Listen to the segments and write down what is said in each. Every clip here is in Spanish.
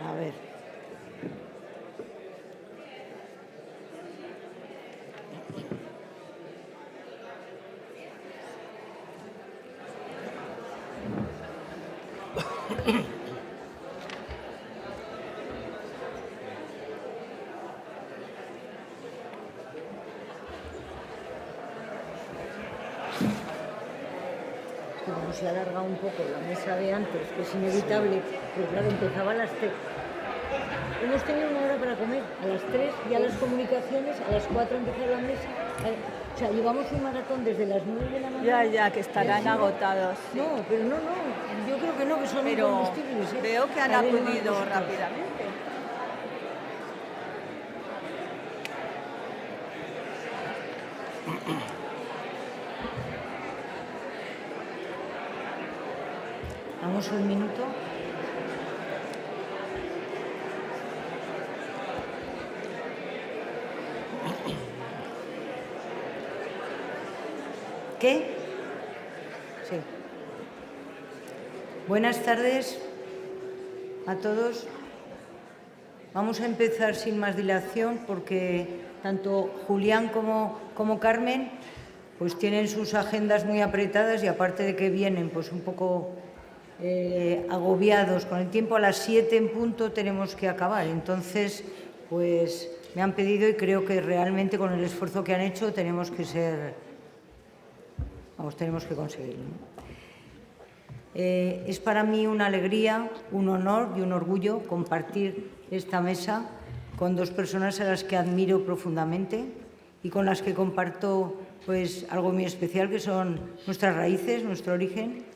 A ver. Como se alarga un poco la mesa de antes, que es inevitable, pero claro, empezaba a las 3. Hemos tenido una hora para comer, a las 3 ya las comunicaciones, a las 4 empezar la mesa. O sea, llevamos un maratón desde las 9 de la mañana. Ya, que estarán agotados. Sí. No, pero no, yo creo que no, que son incombustibles. Veo que han acudido rápidamente. Vamos un minuto. ¿Qué? Sí. Buenas tardes a todos. Vamos a empezar sin más dilación porque tanto Julián como Carmen pues tienen sus agendas muy apretadas y aparte de que vienen pues un poco agobiados con el tiempo, a las 7 en punto tenemos que acabar. Entonces, pues me han pedido y creo que realmente con el esfuerzo que han hecho tenemos que conseguirlo, ¿no? Es para mí una alegría, un honor y un orgullo compartir esta mesa con dos personas a las que admiro profundamente y con las que comparto pues algo muy especial, que son nuestras raíces, nuestro origen.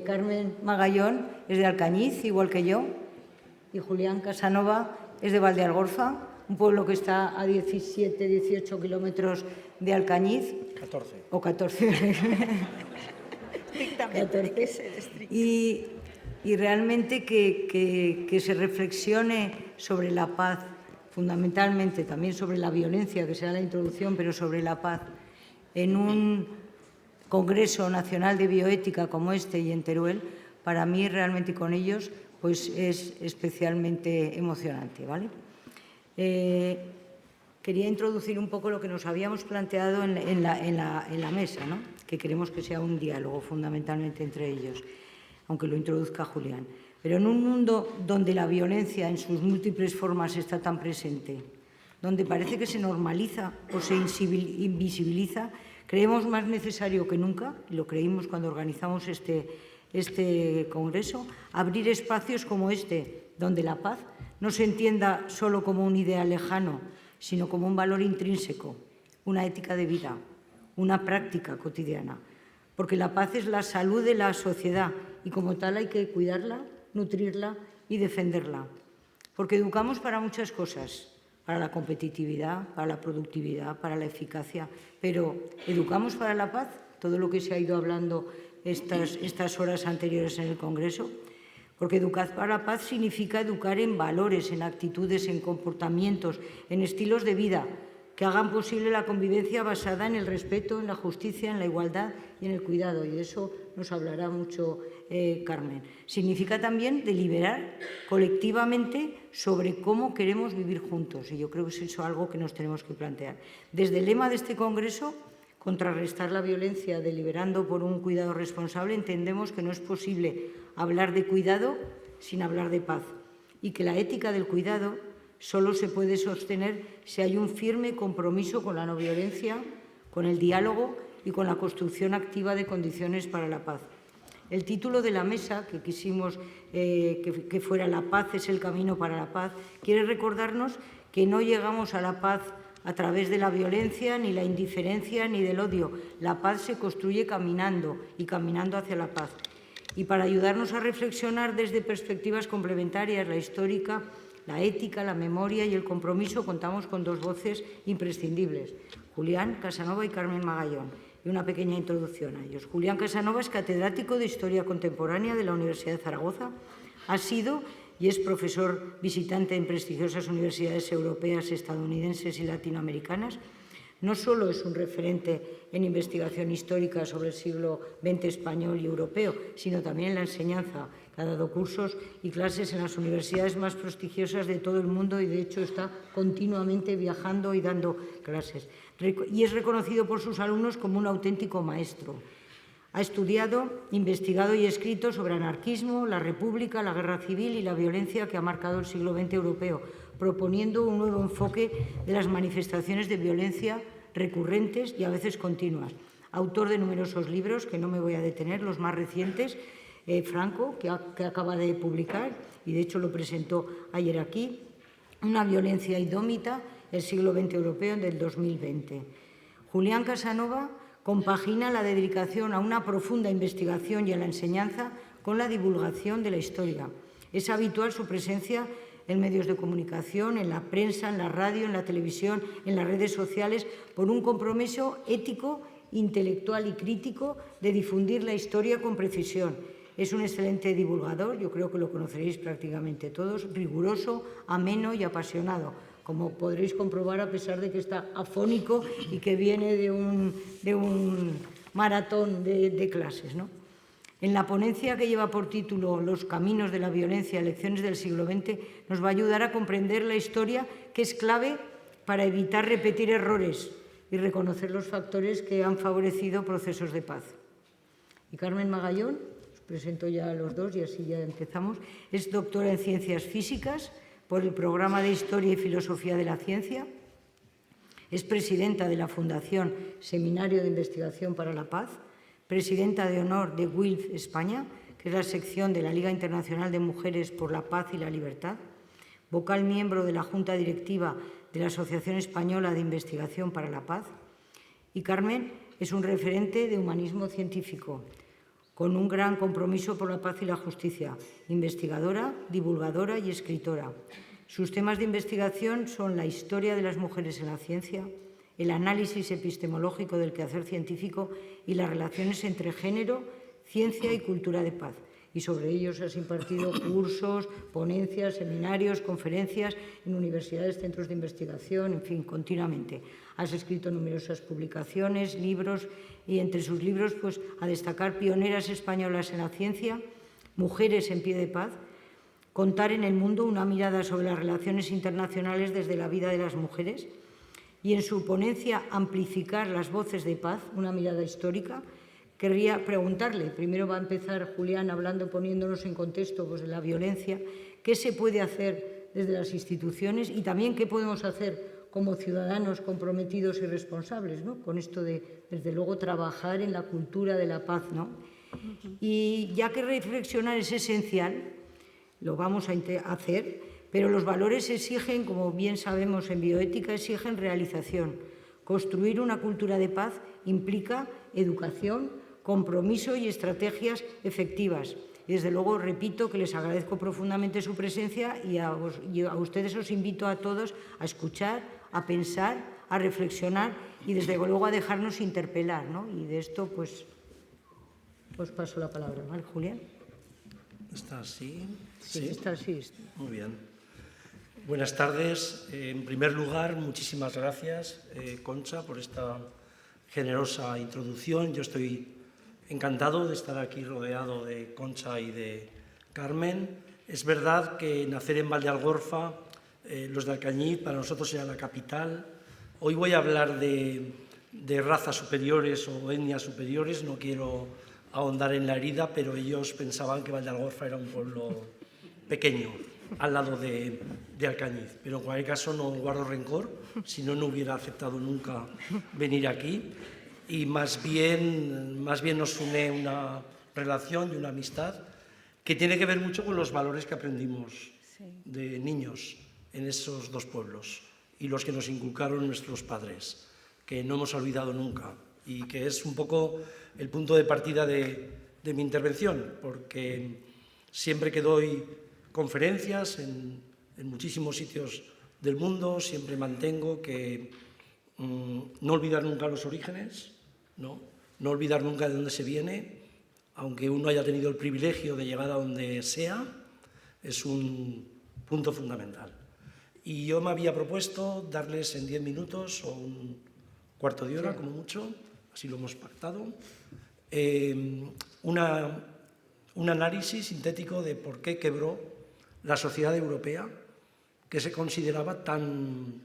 Carmen Magallón es de Alcañiz, igual que yo, y Julián Casanova es de Valdealgorza, un pueblo que está a 17, 18 kilómetros de Alcañiz. 14. O 14. Y realmente que se reflexione sobre la paz, fundamentalmente también sobre la violencia, que será la introducción, pero sobre la paz, en un Congreso Nacional de Bioética como este y en Teruel, para mí realmente con ellos pues es especialmente emocionante, ¿vale? Quería introducir un poco lo que nos habíamos planteado en la mesa, ¿no? Que queremos que sea un diálogo fundamentalmente entre ellos, aunque lo introduzca Julián. Pero en un mundo donde la violencia en sus múltiples formas está tan presente, donde parece que se normaliza o se invisibiliza, creemos más necesario que nunca, y lo creímos cuando organizamos este congreso, abrir espacios como este, donde la paz no se entienda solo como un ideal lejano, sino como un valor intrínseco, una ética de vida, una práctica cotidiana. Porque la paz es la salud de la sociedad y como tal hay que cuidarla, nutrirla y defenderla. Porque educamos para muchas cosas, para la competitividad, para la productividad, para la eficacia, pero ¿educamos para la paz? Todo lo que se ha ido hablando estas horas anteriores en el Congreso. Porque educar para la paz significa educar en valores, en actitudes, en comportamientos, en estilos de vida que hagan posible la convivencia basada en el respeto, en la justicia, en la igualdad y en el cuidado. Y de eso nos hablará mucho Carmen. Significa también deliberar colectivamente sobre cómo queremos vivir juntos. Y yo creo que es eso algo que nos tenemos que plantear. Desde el lema de este Congreso, contrarrestar la violencia deliberando por un cuidado responsable, entendemos que no es posible hablar de cuidado sin hablar de paz y que la ética del cuidado solo se puede sostener si hay un firme compromiso con la no violencia, con el diálogo y con la construcción activa de condiciones para la paz. El título de la mesa, que quisimos que fuera «La paz es el camino para la paz», quiere recordarnos que no llegamos a la paz a través de la violencia, ni la indiferencia, ni del odio. La paz se construye caminando y caminando hacia la paz. Y para ayudarnos a reflexionar desde perspectivas complementarias, la histórica, la ética, la memoria y el compromiso, contamos con dos voces imprescindibles, Julián Casanova y Carmen Magallón. Y una pequeña introducción a ellos. Julián Casanova es catedrático de Historia Contemporánea de la Universidad de Zaragoza. Ha sido y es profesor visitante en prestigiosas universidades europeas, estadounidenses y latinoamericanas. No solo es un referente en investigación histórica sobre el siglo XX español y europeo, sino también en la enseñanza, que ha dado cursos y clases en las universidades más prestigiosas de todo el mundo y, de hecho, está continuamente viajando y dando clases. Y es reconocido por sus alumnos como un auténtico maestro. Ha estudiado, investigado y escrito sobre anarquismo, la República, la Guerra Civil y la violencia que ha marcado el siglo XX europeo, proponiendo un nuevo enfoque de las manifestaciones de violencia recurrentes y a veces continuas. Autor de numerosos libros, que no me voy a detener, los más recientes, Franco, que acaba de publicar, y de hecho lo presentó ayer aquí, Una violencia indómita, el siglo XX europeo, del 2020. Julián Casanova compagina la dedicación a una profunda investigación y a la enseñanza con la divulgación de la historia. Es habitual su presencia en medios de comunicación, en la prensa, en la radio, en la televisión, en las redes sociales, por un compromiso ético, intelectual y crítico de difundir la historia con precisión. Es un excelente divulgador, yo creo que lo conoceréis prácticamente todos, riguroso, ameno y apasionado, como podréis comprobar a pesar de que está afónico y que viene de un maratón de clases, ¿no? En la ponencia que lleva por título Los caminos de la violencia, lecciones del siglo XX, nos va a ayudar a comprender la historia, que es clave para evitar repetir errores y reconocer los factores que han favorecido procesos de paz. Y Carmen Magallón, os presento ya a los dos y así ya empezamos, es doctora en Ciencias Físicas por el Programa de Historia y Filosofía de la Ciencia, es presidenta de la Fundación Seminario de Investigación para la Paz, presidenta de honor de WILF España, que es la sección de la Liga Internacional de Mujeres por la Paz y la Libertad, vocal miembro de la Junta Directiva de la Asociación Española de Investigación para la Paz. Y Carmen es un referente de humanismo científico, con un gran compromiso por la paz y la justicia, investigadora, divulgadora y escritora. Sus temas de investigación son la historia de las mujeres en la ciencia, el análisis epistemológico del quehacer científico y las relaciones entre género, ciencia y cultura de paz. Y sobre ellos has impartido cursos, ponencias, seminarios, conferencias en universidades, centros de investigación, en fin, continuamente. Has escrito numerosas publicaciones, libros, y entre sus libros, pues, a destacar Pioneras españolas en la ciencia, Mujeres en pie de paz, Contar en el mundo, una mirada sobre las relaciones internacionales desde la vida de las mujeres, y en su ponencia Amplificar las voces de paz, una mirada histórica. Querría preguntarle, primero va a empezar Julián hablando, poniéndonos en contexto, pues, de la violencia, qué se puede hacer desde las instituciones y también qué podemos hacer como ciudadanos comprometidos y responsables, ¿no? Con esto de, desde luego, trabajar en la cultura de la paz, ¿no? Y ya que reflexionar es esencial, lo vamos a hacer, pero los valores exigen, como bien sabemos en bioética, exigen realización. Construir una cultura de paz implica educación, compromiso y estrategias efectivas. Y desde luego, repito que les agradezco profundamente su presencia y a ustedes os invito a todos a escuchar, a pensar, a reflexionar y desde luego a dejarnos interpelar, ¿no? Y de esto, pues, os paso la palabra, ¿vale, Julián? ¿Está así? Sí, está así. Muy bien. Buenas tardes. En primer lugar, muchísimas gracias, Concha, por esta generosa introducción. Yo estoy encantado de estar aquí rodeado de Concha y de Carmen. Es verdad que nacer en Valdealgorfa, los de Alcañiz, para nosotros era la capital. Hoy voy a hablar de razas superiores o etnias superiores. No quiero ahondar en la herida, pero ellos pensaban que Valdealgorfa era un pueblo pequeño, al lado de Alcañiz. Pero en cualquier caso no guardo rencor, si no, no hubiera aceptado nunca venir aquí. Y más bien nos une una relación y una amistad que tiene que ver mucho con los valores que aprendimos de niños en esos dos pueblos y los que nos inculcaron nuestros padres, que no hemos olvidado nunca y que es un poco el punto de partida de mi intervención, porque siempre que doy conferencias en muchísimos sitios del mundo, siempre mantengo que no olvidar nunca los orígenes, no olvidar nunca de dónde se viene, aunque uno haya tenido el privilegio de llegar a donde sea, es un punto fundamental. Y yo me había propuesto darles en 10 minutos o un cuarto de hora, como mucho, así lo hemos pactado, un análisis sintético de por qué quebró la sociedad europea, que se consideraba tan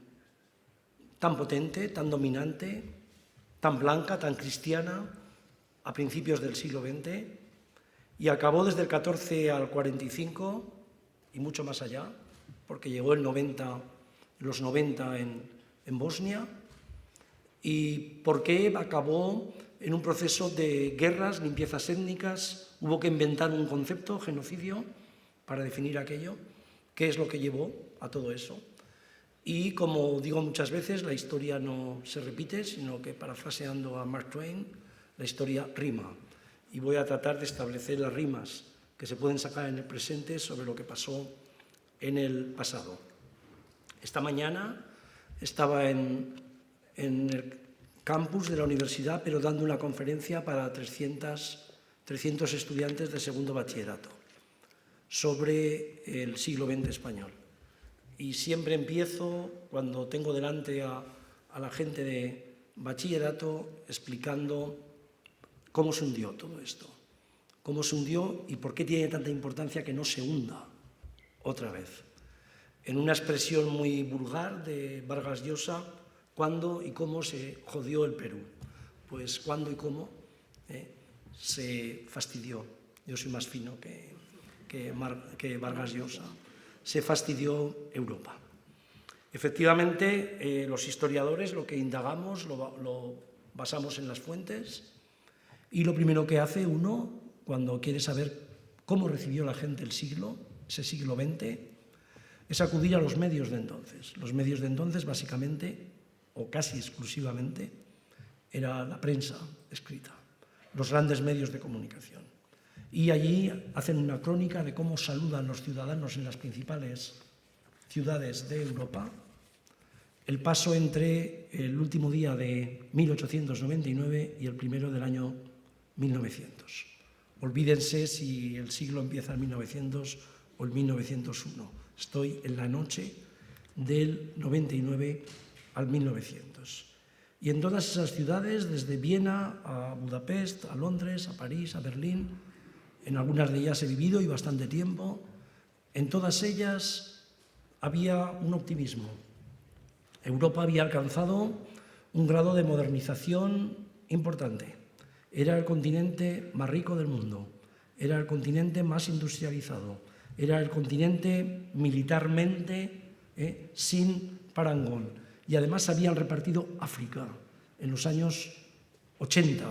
potente, tan dominante, tan blanca, tan cristiana, a principios del siglo XX, y acabó desde el 14 al 45 y mucho más allá, porque llegó los 90 en Bosnia, y por qué acabó en un proceso de guerras, limpiezas étnicas. Hubo que inventar un concepto, genocidio, para definir aquello, qué es lo que llevó a todo eso. Y como digo muchas veces, la historia no se repite, sino que, parafraseando a Mark Twain, la historia rima. Y voy a tratar de establecer las rimas que se pueden sacar en el presente sobre lo que pasó en el pasado. Esta mañana estaba en el campus de la universidad, pero dando una conferencia para 300 estudiantes de segundo bachillerato sobre el siglo XX español. Y siempre empiezo, cuando tengo delante a la gente de bachillerato, explicando cómo se hundió todo esto, cómo se hundió y por qué tiene tanta importancia que no se hunda otra vez. En una expresión muy vulgar de Vargas Llosa, ¿cuándo y cómo se jodió el Perú? Pues cuándo y cómo se fastidió. Yo soy más fino que Vargas Llosa. Se fastidió Europa. Efectivamente, los historiadores lo que indagamos lo basamos en las fuentes, y lo primero que hace uno cuando quiere saber cómo recibió la gente ese siglo XX, es acudir a los medios de entonces. Los medios de entonces, básicamente, o casi exclusivamente, era la prensa escrita, los grandes medios de comunicación. Y allí hacen una crónica de cómo saludan los ciudadanos en las principales ciudades de Europa, el paso entre el último día de 1899 y el primero del año 1900. Olvídense si el siglo empieza en 1900 o en 1901. Estoy en la noche del 99 al 1900. Y en todas esas ciudades, desde Viena a Budapest, a Londres, a París, a Berlín, en algunas de ellas he vivido y bastante tiempo, en todas ellas había un optimismo. Europa había alcanzado un grado de modernización importante. Era el continente más rico del mundo, era el continente más industrializado, era el continente militarmente sin parangón. Y además habían repartido África en los años 80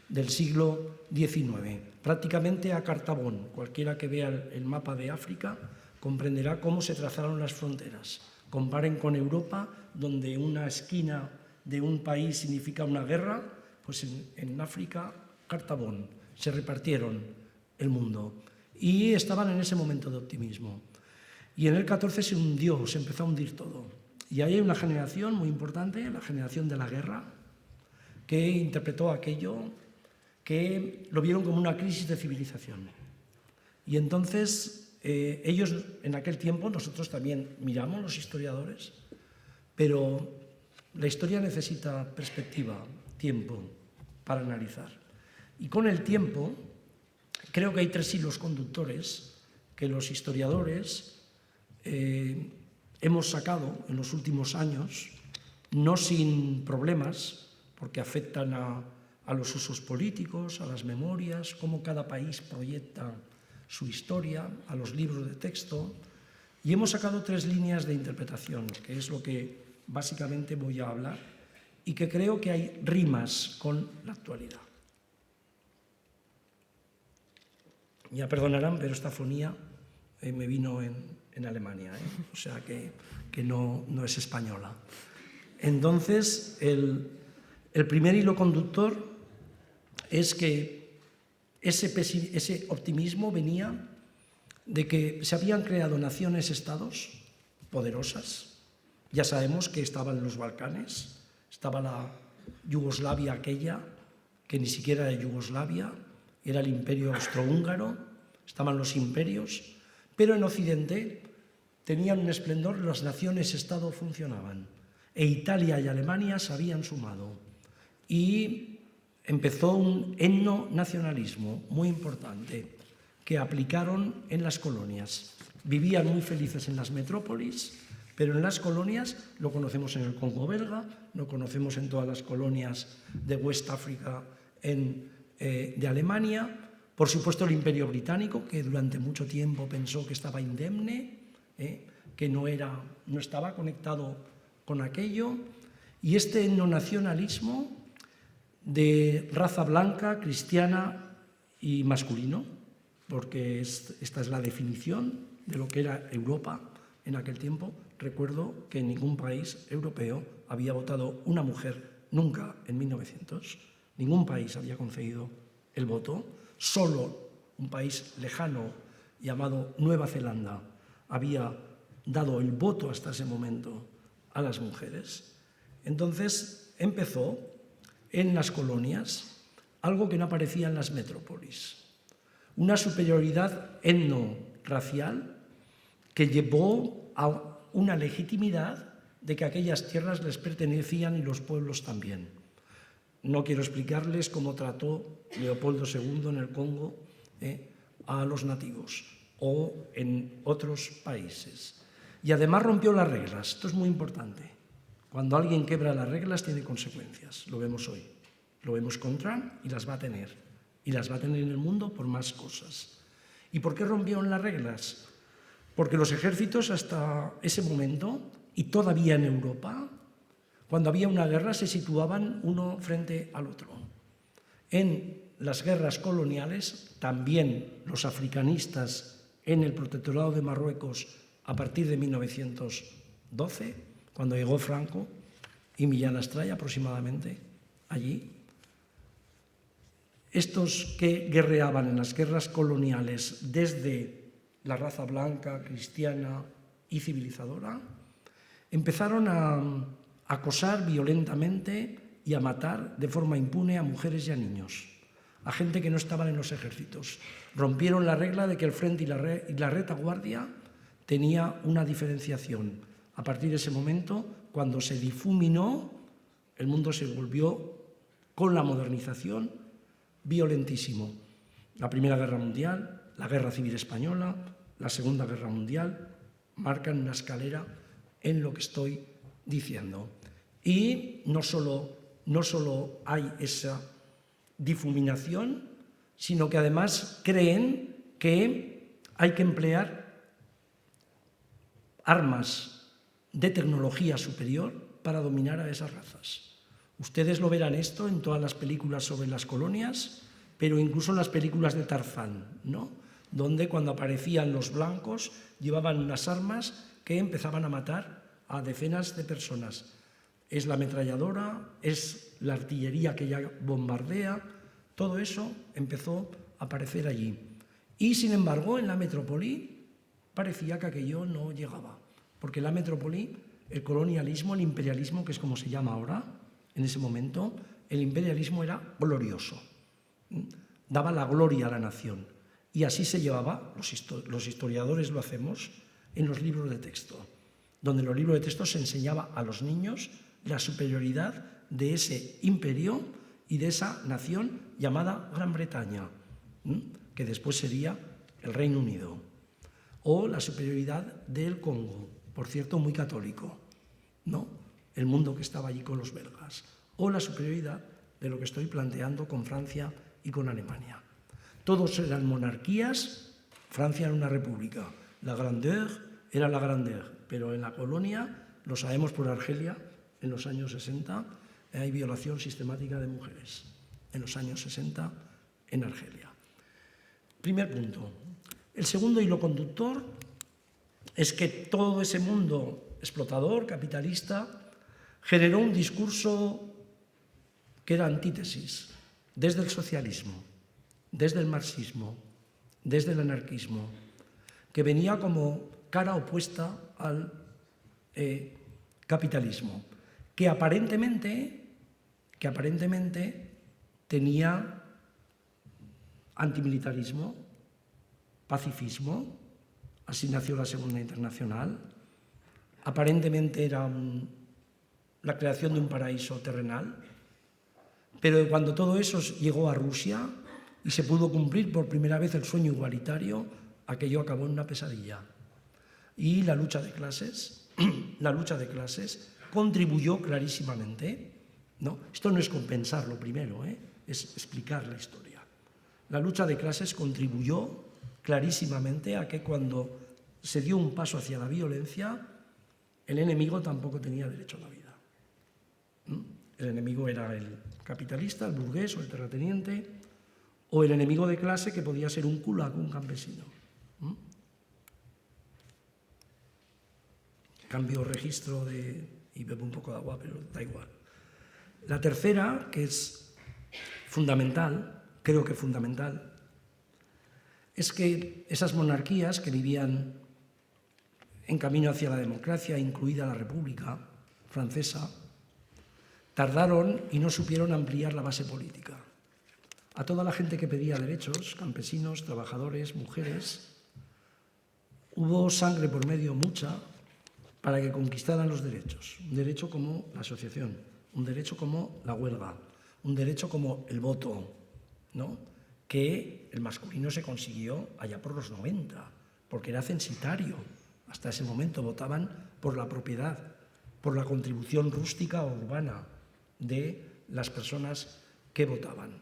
del siglo XIX, prácticamente a cartabón. Cualquiera que vea el mapa de África comprenderá cómo se trazaron las fronteras. Comparen con Europa, donde una esquina de un país significa una guerra, pues en África, cartabón, se repartieron el mundo. Y estaban en ese momento de optimismo. Y en el 14 se hundió, se empezó a hundir todo. Y ahí hay una generación muy importante, la generación de la guerra, que interpretó aquello, que lo vieron como una crisis de civilización. Y entonces ellos en aquel tiempo, nosotros también miramos, los historiadores, pero la historia necesita perspectiva, tiempo para analizar. Y con el tiempo, creo que hay 3 hilos conductores que los historiadores hemos sacado en los últimos años, no sin problemas, porque afectan a los usos políticos, a las memorias, cómo cada país proyecta su historia, a los libros de texto, y hemos sacado 3 líneas de interpretación, que es lo que básicamente voy a hablar, y que creo que hay rimas con la actualidad. Ya perdonarán, pero esta fonía me vino en Alemania, o sea que no es española. Entonces, el primer hilo conductor es que ese optimismo venía de que se habían creado naciones-estados poderosas. Ya sabemos que estaban los Balcanes, estaba la Yugoslavia aquella, que ni siquiera era Yugoslavia, era el imperio austrohúngaro, estaban los imperios, Pero en Occidente tenían un esplendor, las naciones-estado funcionaban, e Italia y Alemania se habían sumado. Y empezó un etnonacionalismo muy importante que aplicaron en las colonias. Vivían muy felices en las metrópolis, pero en las colonias, lo conocemos en el Congo belga, lo conocemos en todas las colonias de West África de Alemania, por supuesto el Imperio Británico, que durante mucho tiempo pensó que estaba indemne, que no estaba conectado con aquello, y este etnonacionalismo de raza blanca, cristiana y masculino, porque esta es la definición de lo que era Europa en aquel tiempo. Recuerdo que en ningún país europeo había votado una mujer nunca en 1900, ningún país había concedido el voto, solo un país lejano llamado Nueva Zelanda había dado el voto hasta ese momento a las mujeres. Entonces empezó en las colonias algo que no aparecía en las metrópolis, una superioridad etno-racial que llevó a una legitimidad de que aquellas tierras les pertenecían y los pueblos también. No quiero explicarles cómo trató Leopoldo II en el Congo a los nativos o en otros países. Y además rompió las reglas. Esto es muy importante. Cuando alguien quebra las reglas tiene consecuencias. Lo vemos hoy. Lo vemos con Trump y las va a tener. Y las va a tener en el mundo por más cosas. ¿Y por qué rompieron las reglas? Porque los ejércitos hasta ese momento, y todavía en Europa, cuando había una guerra se situaban uno frente al otro. En las guerras coloniales, también los africanistas en el protectorado de Marruecos a partir de 1912, cuando llegó Franco y Millán Astray aproximadamente allí, estos que guerreaban en las guerras coloniales desde la raza blanca, cristiana y civilizadora, empezaron a acosar violentamente y a matar de forma impune a mujeres y a niños, a gente que no estaban en los ejércitos. Rompieron la regla de que el frente y la retaguardia tenía una diferenciación. A partir de ese momento, cuando se difuminó, el mundo se volvió, con la modernización, violentísimo. La Primera Guerra Mundial, la Guerra Civil Española, la Segunda Guerra Mundial, marcan una escalera en lo que estoy diciendo. Y no solo hay esa difuminación, sino que además creen que hay que emplear armas de tecnología superior para dominar a esas razas. Ustedes lo verán esto en todas las películas sobre las colonias, pero incluso en las películas de Tarzán, ¿no? Donde cuando aparecían los blancos llevaban unas armas que empezaban a matar a decenas de personas. Es la ametralladora, es la artillería que ya bombardea, todo eso empezó a aparecer allí. Y sin embargo, en la metrópoli parecía que aquello no llegaba, porque en la metrópoli el colonialismo, el imperialismo, que es como se llama ahora, en ese momento, el imperialismo era glorioso, daba la gloria a la nación. Y así se llevaba, los historiadores lo hacemos, en los libros de texto, donde en los libros de texto se enseñaba a los niños la superioridad de ese imperio y de esa nación llamada Gran Bretaña, que después sería el Reino Unido, o la superioridad del Congo, por cierto muy católico, ¿no? El mundo que estaba allí con los belgas, o la superioridad de lo que estoy planteando con Francia y con Alemania. Todos eran monarquías, Francia era una república, la grandeur era la grandeur, pero en la colonia, lo sabemos por Argelia, en los años 60 hay violación sistemática de mujeres, en los años 60 en Argelia. Primer punto. El segundo hilo conductor es que todo ese mundo explotador, capitalista, generó un discurso que era antítesis, desde el socialismo, desde el marxismo, desde el anarquismo, que venía como cara opuesta al capitalismo, que aparentemente tenía antimilitarismo, pacifismo, así nació la Segunda Internacional. Aparentemente era la creación de un paraíso terrenal, pero cuando todo eso llegó a Rusia y se pudo cumplir por primera vez el sueño igualitario, aquello acabó en una pesadilla. Y la lucha de clases contribuyó clarísimamente, ¿no? Esto no es compensar lo primero, es explicar la historia. La lucha de clases contribuyó clarísimamente a que cuando se dio un paso hacia la violencia, el enemigo tampoco tenía derecho a la vida. El enemigo era el capitalista, el burgués o el terrateniente, o el enemigo de clase que podía ser un kulak, un campesino. Cambio registro y bebo un poco de agua, pero da igual. La tercera, que es fundamental, creo que fundamental, es que esas monarquías que vivían en camino hacia la democracia, incluida la República Francesa, tardaron y no supieron ampliar la base política. A toda la gente que pedía derechos, campesinos, trabajadores, mujeres, hubo sangre por medio, mucha, para que conquistaran los derechos. Un derecho como la asociación, un derecho como la huelga, un derecho como el voto, ¿no? Que el masculino se consiguió allá por los 90, porque era censitario. Hasta ese momento votaban por la propiedad, por la contribución rústica o urbana de las personas que votaban.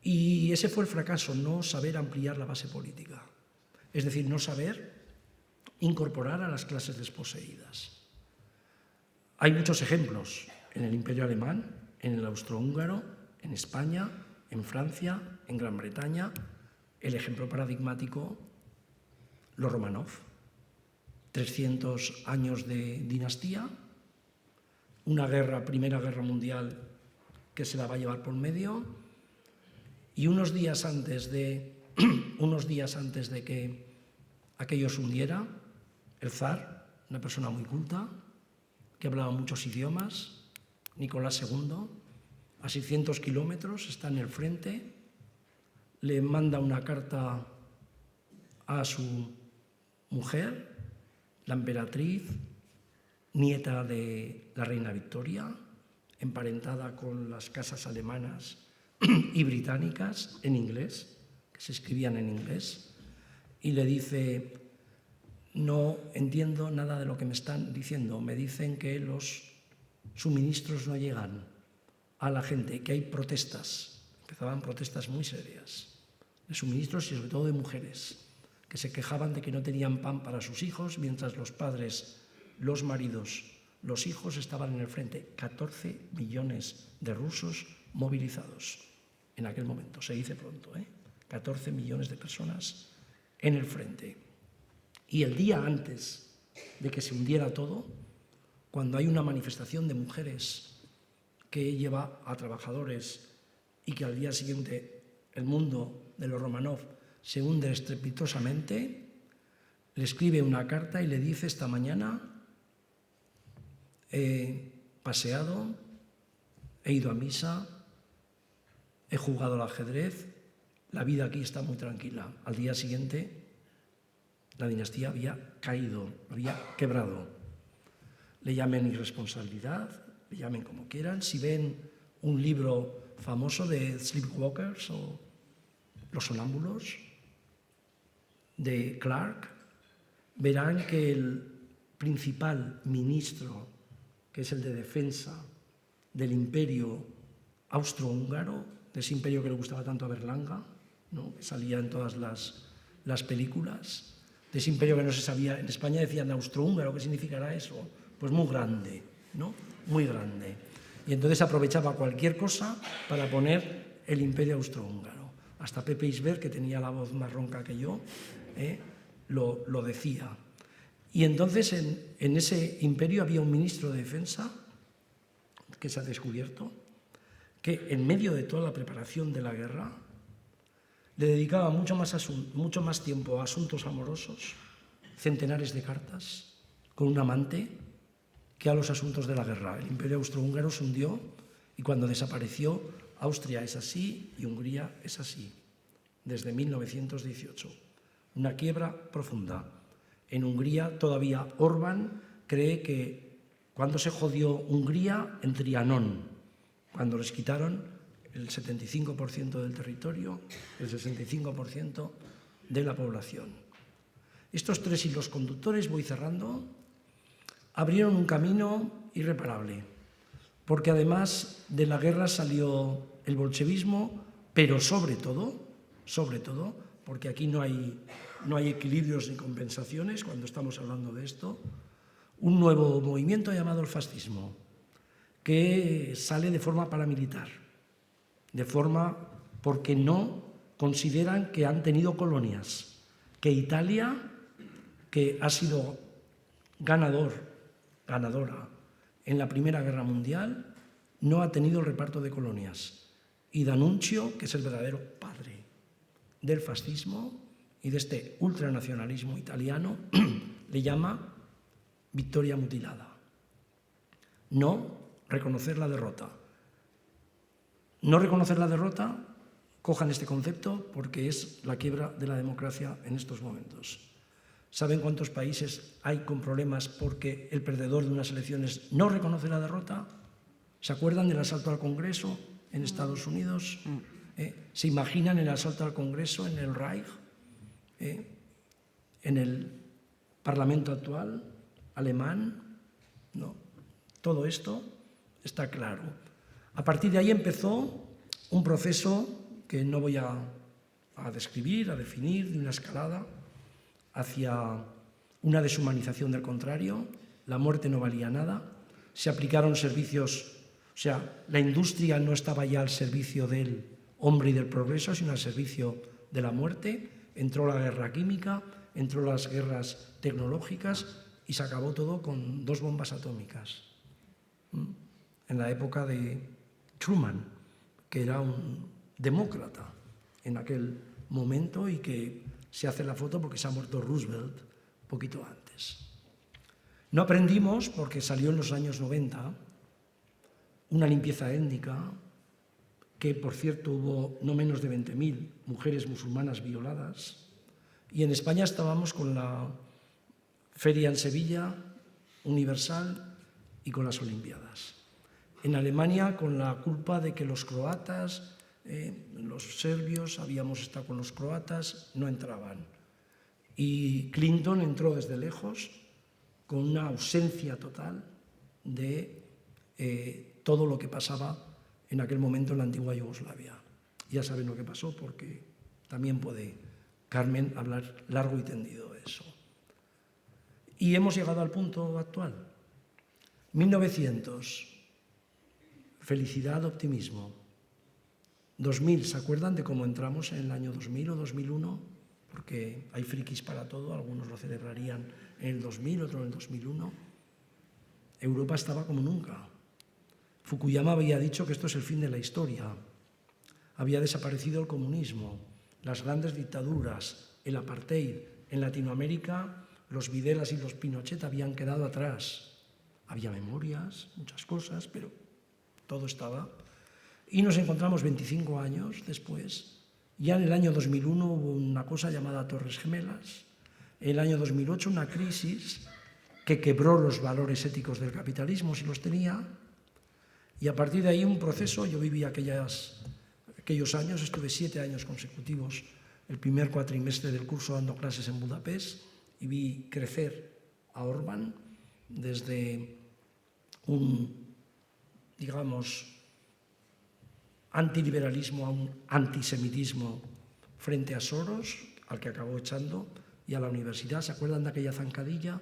Y ese fue el fracaso, no saber ampliar la base política. Es decir, no saber incorporar a las clases desposeídas. Hay muchos ejemplos en el Imperio Alemán, en el Austrohúngaro, en España, en Francia, en Gran Bretaña. El ejemplo paradigmático, los Romanov. 300 años de dinastía, una guerra, Primera Guerra Mundial, que se la va a llevar por medio, y unos días antes de que aquello se hundiera, el zar, una persona muy culta, que hablaba muchos idiomas, Nicolás II, a 600 kilómetros, está en el frente, le manda una carta a su mujer, la emperatriz, nieta de la reina Victoria, emparentada con las casas alemanas y británicas en inglés, que se escribían en inglés, y le dice: no entiendo nada de lo que me están diciendo, me dicen que los suministros no llegan a la gente, que hay protestas, empezaban protestas muy serias, de suministros y sobre todo de mujeres, que se quejaban de que no tenían pan para sus hijos, mientras los padres, los maridos, los hijos estaban en el frente. 14 millones de rusos movilizados en aquel momento, se dice pronto, 14 millones de personas en el frente. Y el día antes de que se hundiera todo, cuando hay una manifestación de mujeres que lleva a trabajadores y que al día siguiente el mundo de los Romanov se hunde estrepitosamente, le escribe una carta y le dice: esta mañana he paseado, he ido a misa, he jugado al ajedrez, la vida aquí está muy tranquila. Al día siguiente la dinastía había caído, había quebrado. Le llamen irresponsabilidad, le llamen como quieran. Si ven un libro famoso de Sleepwalkers o Los sonámbulos, de Clark, verán que el principal ministro, que es el de defensa del imperio austrohúngaro, de ese imperio que le gustaba tanto a Berlanga, ¿no? Que salía en todas las películas, de ese imperio que no se sabía, en España decían austrohúngaro, ¿qué significará eso? Pues muy grande, ¿no? Muy grande. Y entonces aprovechaba cualquier cosa para poner el imperio austrohúngaro. Hasta Pepe Isbert, que tenía la voz más ronca que yo, lo decía. Y entonces en ese imperio había un ministro de defensa, que se ha descubierto, que en medio de toda la preparación de la guerra le dedicaba mucho más tiempo a asuntos amorosos, centenares de cartas, con un amante, que a los asuntos de la guerra. El imperio austrohúngaro se hundió y cuando desapareció, Austria es así y Hungría es así, desde 1918. Una quiebra profunda. En Hungría todavía Orbán cree que cuando se jodió Hungría en Trianón, cuando les quitaron el 75% del territorio, el 65% de la población. Estos tres hilos conductores, voy cerrando, abrieron un camino irreparable, porque además de la guerra salió el bolchevismo, pero sobre todo, porque aquí no hay equilibrios ni compensaciones cuando estamos hablando de esto, un nuevo movimiento llamado el fascismo, que sale de forma paramilitar, porque no consideran que han tenido colonias, que Italia, que ha sido ganadora en la Primera Guerra Mundial, no ha tenido el reparto de colonias. Y D'Annunzio, que es el verdadero padre del fascismo y de este ultranacionalismo italiano, le llama victoria mutilada. No reconocer la derrota. No reconocer la derrota, cojan este concepto, porque es la quiebra de la democracia en estos momentos. ¿Saben cuántos países hay con problemas porque el perdedor de unas elecciones no reconoce la derrota? ¿Se acuerdan del asalto al Congreso en Estados Unidos? ¿Se imaginan el asalto al Congreso en el Reich? ¿En el Parlamento actual alemán? No. Todo esto está claro. A partir de ahí empezó un proceso que no voy a describir, a definir, de una escalada hacia una deshumanización del contrario. La muerte no valía nada. Se aplicaron servicios, o sea, la industria no estaba ya al servicio del hombre y del progreso, sino al servicio de la muerte. Entró la guerra química, entró las guerras tecnológicas y se acabó todo con 2 bombas atómicas. En la época de Truman, que era un demócrata en aquel momento y que se hace la foto porque se ha muerto Roosevelt poquito antes. No aprendimos, porque salió en los años 90, una limpieza étnica, que por cierto hubo no menos de 20.000 mujeres musulmanas violadas, y en España estábamos con la feria en Sevilla, universal, y con las Olimpiadas. En Alemania, con la culpa de que los croatas, los serbios, habíamos estado con los croatas, no entraban. Y Clinton entró desde lejos con una ausencia total de todo lo que pasaba en aquel momento en la antigua Yugoslavia. Ya saben lo que pasó, porque también puede Carmen hablar largo y tendido de eso. Y hemos llegado al punto actual. 1900, felicidad, optimismo. 2000, ¿se acuerdan de cómo entramos en el año 2000 o 2001? Porque hay frikis para todo, algunos lo celebrarían en el 2000, otros en el 2001. Europa estaba como nunca. Fukuyama había dicho que esto es el fin de la historia. Había desaparecido el comunismo, las grandes dictaduras, el apartheid. En Latinoamérica, los Videlas y los Pinochet habían quedado atrás. Había memorias, muchas cosas, pero todo estaba. Y nos encontramos 25 años después. Ya en el año 2001 hubo una cosa llamada Torres Gemelas. En el año 2008 una crisis que quebró los valores éticos del capitalismo, si los tenía. Y a partir de ahí un proceso. Yo viví aquellos años, estuve 7 años consecutivos, el primer cuatrimestre del curso dando clases en Budapest, y vi crecer a Orbán desde un, digamos, antiliberalismo a un antisemitismo frente a Soros, al que acabó echando, y a la universidad. ¿Se acuerdan de aquella zancadilla?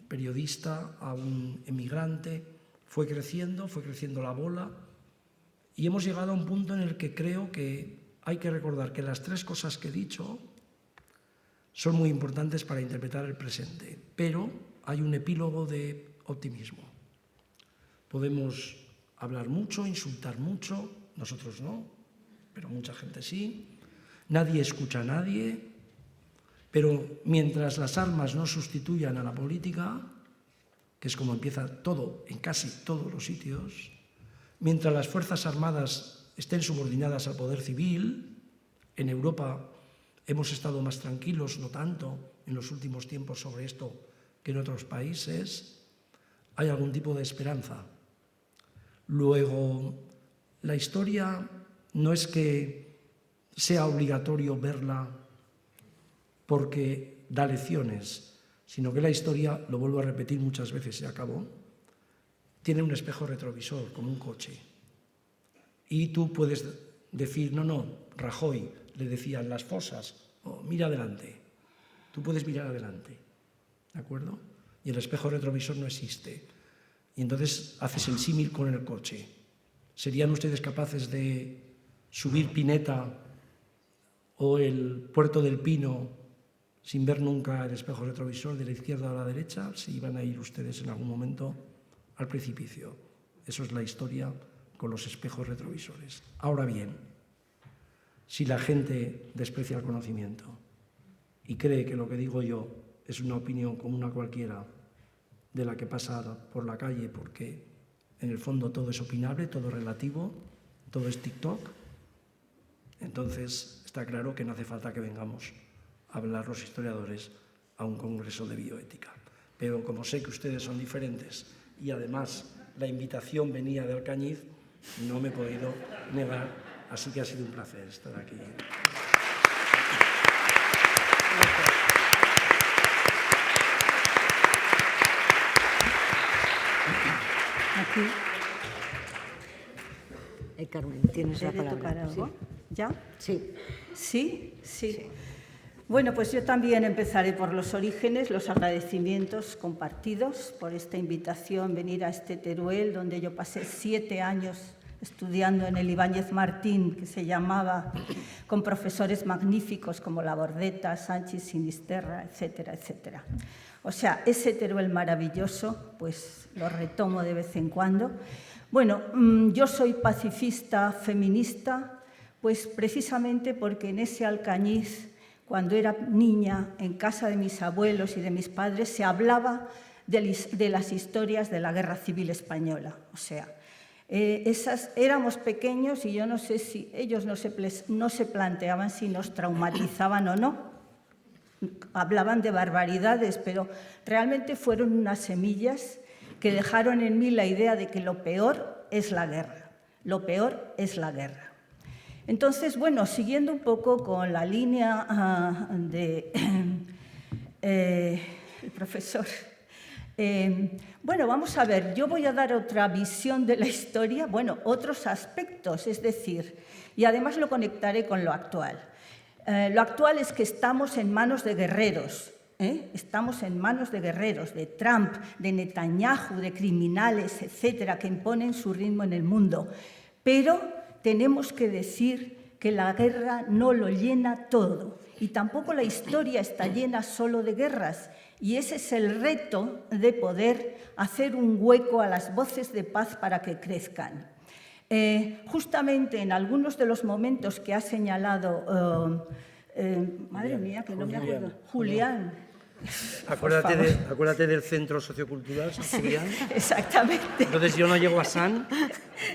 Periodista a un emigrante. Fue creciendo la bola, y hemos llegado a un punto en el que creo que hay que recordar que las 3 cosas que he dicho son muy importantes para interpretar el presente, pero hay un epílogo de optimismo. Podemos hablar mucho, insultar mucho, nosotros no, pero mucha gente sí. Nadie escucha a nadie, pero mientras las armas no sustituyan a la política, que es como empieza todo en casi todos los sitios, mientras las Fuerzas Armadas estén subordinadas al poder civil, en Europa hemos estado más tranquilos, no tanto, en los últimos tiempos sobre esto que en otros países, hay algún tipo de esperanza. Luego, la historia no es que sea obligatorio verla porque da lecciones, sino que la historia, lo vuelvo a repetir muchas veces, se acabó, tiene un espejo retrovisor, como un coche. Y tú puedes decir, no, Rajoy le decía en las fosas, mira adelante. Tú puedes mirar adelante, ¿de acuerdo? Y el espejo retrovisor no existe. Y entonces haces el símil con el coche. ¿Serían ustedes capaces de subir Pineta o el Puerto del Pino sin ver nunca el espejo retrovisor de la izquierda a la derecha? Si iban a ir ustedes en algún momento al precipicio. Eso es la historia con los espejos retrovisores. Ahora bien, si la gente desprecia el conocimiento y cree que lo que digo yo es una opinión como una cualquiera de la que pasa por la calle, porque en el fondo todo es opinable, todo es relativo, todo es TikTok, entonces está claro que no hace falta que vengamos a hablar los historiadores a un congreso de bioética. Pero como sé que ustedes son diferentes y además la invitación venía de Alcañiz, no me he podido negar, así que ha sido un placer estar aquí. Aquí. Carmen, tienes la palabra. ¿Tocar algo? Sí. ¿Ya? Sí. ¿Sí? Sí. Bueno, pues yo también empezaré por los orígenes, los agradecimientos compartidos por esta invitación, venir a este Teruel, donde yo pasé 7 años estudiando en el Ibáñez Martín, que se llamaba, con profesores magníficos como Labordeta, Sánchez, Sinisterra, etcétera, etcétera. O sea, ese Teruel maravilloso, pues lo retomo de vez en cuando. Bueno, yo soy pacifista, feminista, pues precisamente porque en ese Alcañiz, cuando era niña, en casa de mis abuelos y de mis padres, se hablaba de las historias de la Guerra Civil Española. O sea, éramos pequeños y yo no sé si ellos no se planteaban si nos traumatizaban o no. Hablaban de barbaridades, pero realmente fueron unas semillas que dejaron en mí la idea de que lo peor es la guerra. Lo peor es la guerra. Entonces, bueno, siguiendo un poco con la línea del profesor, bueno, vamos a ver, yo voy a dar otra visión de la historia, bueno, otros aspectos, es decir, y además lo conectaré con lo actual. Lo actual es que estamos en manos de guerreros, estamos en manos de guerreros, de Trump, de Netanyahu, de criminales, etcétera, que imponen su ritmo en el mundo. Pero tenemos que decir que la guerra no lo llena todo y tampoco la historia está llena solo de guerras. Y ese es el reto de poder hacer un hueco a las voces de paz para que crezcan. Justamente en algunos de los momentos que ha señalado, madre mía, que no me acuerdo, Julián. Acuérdate del Centro Sociocultural, Julián. Exactamente. Entonces yo no llego a San,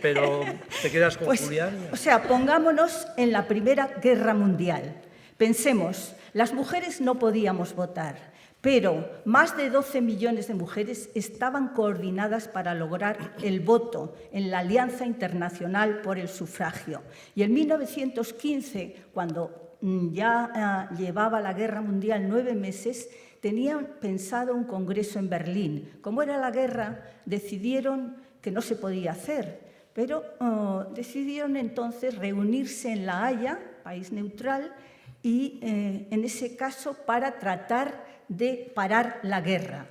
pero te quedas con Julián. O sea, pongámonos en la Primera Guerra Mundial. Pensemos, las mujeres no podíamos votar, pero más de 12 millones de mujeres estaban coordinadas para lograr el voto en la Alianza Internacional por el Sufragio. Y en 1915, cuando ya llevaba la Guerra Mundial 9 meses, tenían pensado un congreso en Berlín. Como era la guerra, decidieron que no se podía hacer, pero decidieron entonces reunirse en La Haya, país neutral, y en ese caso para tratar de parar la guerra.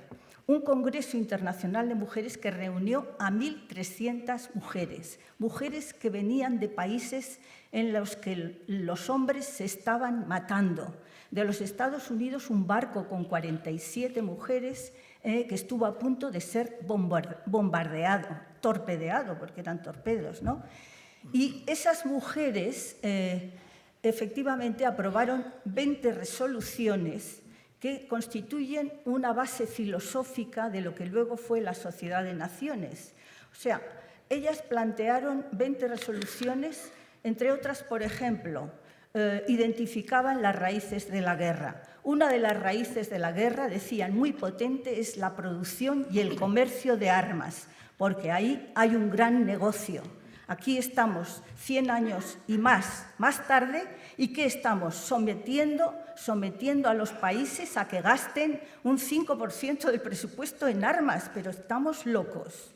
Un congreso internacional de mujeres que reunió a 1.300 mujeres, mujeres que venían de países en los que los hombres se estaban matando. De los Estados Unidos, un barco con 47 mujeres que estuvo a punto de ser bombardeado, torpedeado, porque eran torpedos, ¿no? Y esas mujeres efectivamente aprobaron 20 resoluciones que constituyen una base filosófica de lo que luego fue la Sociedad de Naciones. O sea, ellas plantearon 20 resoluciones, entre otras, por ejemplo, identificaban las raíces de la guerra. Una de las raíces de la guerra, decían, muy potente, es la producción y el comercio de armas, porque ahí hay un gran negocio. Aquí estamos 100 años y más tarde, ¿y qué estamos? Sometiendo a los países a que gasten un 5% del presupuesto en armas, pero estamos locos.